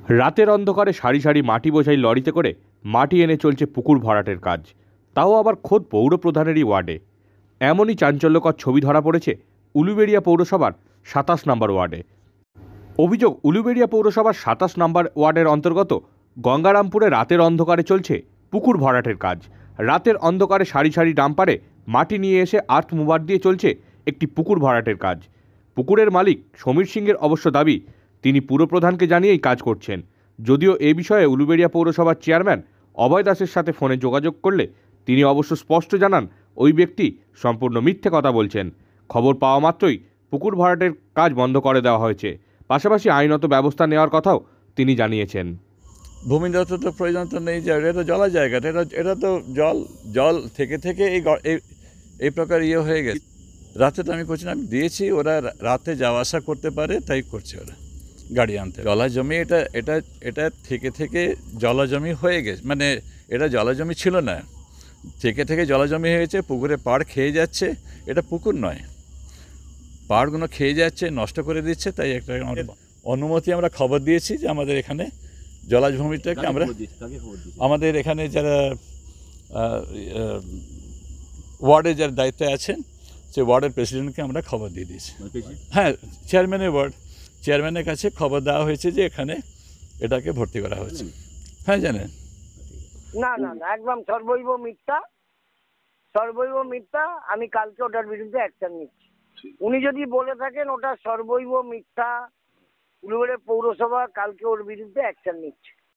রাতের অন্ধকারে সারি সারি মাটি বোঝাই লরিতে করে মাটি এনে চলছে পুকুর ভরাটের কাজ, তাও আবার খোদ পৌর প্রধানেরই ওয়ার্ডে। এমনই চাঞ্চল্যকর ছবি ধরা পড়েছে উলুবেড়িয়া পৌরসভার ২৭ নম্বর ওয়ার্ডে। অভিযোগ, উলুবেড়িয়া পৌরসভার ২৭ নম্বর ওয়ার্ডের অন্তর্গত গঙ্গারামপুরে রাতের অন্ধকারে চলছে পুকুর ভরাটের কাজ। রাতের অন্ধকারে সারি সারি ডাম্পারে মাটি নিয়ে এসে আর্থ মুভার দিয়ে চলছে একটি পুকুর ভরাটের কাজ। পুকুরের মালিক সমীর সিংয়ের অবশ্য দাবি তিনি পুরপ্রধানকে জানিয়েই কাজ করছেন। যদিও এ বিষয়ে উলুবেড়িয়া পৌরসভার চেয়ারম্যান অভয় দাসের সাথে ফোনে যোগাযোগ করলে তিনি অবশ্য স্পষ্ট জানান ওই ব্যক্তি সম্পূর্ণ মিথ্যে কথা বলছেন। খবর পাওয়া মাত্রই পুকুর ভরাটের কাজ বন্ধ করে দেওয়া হয়েছে। পাশাপাশি আইনত ব্যবস্থা নেওয়ার কথাও তিনি জানিয়েছেন। ভূমিদত্ত তো প্রয়োজন তো নেই, এটা তো জলা জায়গাটা, এটা তো জল থেকে থেকে এই প্রকার হয়ে গেছে। রাতে তো আমি করছি না, আমি দিয়েছি, ওরা রাতে যাওয়া আসা করতে পারে তাই করছে ওরা গাড়ি আনতে। জলা জমি এটা থেকে থেকে জলা জমি হয়ে গেছে, মানে এটা জলা জমি ছিল না, থেকে জলা জমি হয়ে গেছে, পুকুরে পাড় খেয়ে যাচ্ছে। এটা পুকুর নয়, পাড়গুলো খেয়ে যাচ্ছে, নষ্ট করে দিচ্ছে। তাই একটা অনুমতি আমরা খবর দিয়েছি যে আমাদের এখানে জলাভূমিটাকে আমরা, আমাদের এখানে যারা ওয়ার্ডে যারা দায়িত্বে আছেন সে ওয়ার্ডের প্রেসিডেন্টকে আমরা খবর দিয়ে দিয়েছি। হ্যাঁ, চেয়ারম্যানের কাছে খবর দেওয়া হয়েছে যে এখানে এটাকে ভর্তি করা হয়েছে। হ্যাঁ, জানেন? না না না, একদম সর্বৈব মিথ্যা। আমি কালকে ওটার বিরুদ্ধে অ্যাকশন নিচ্ছি। উনি যদি বলে থাকেন ওটা সর্বৈব মিথ্যা, উলুবেড়িয়া পৌরসভা কালকে ওর বিরুদ্ধে অ্যাকশন নিচ্ছে।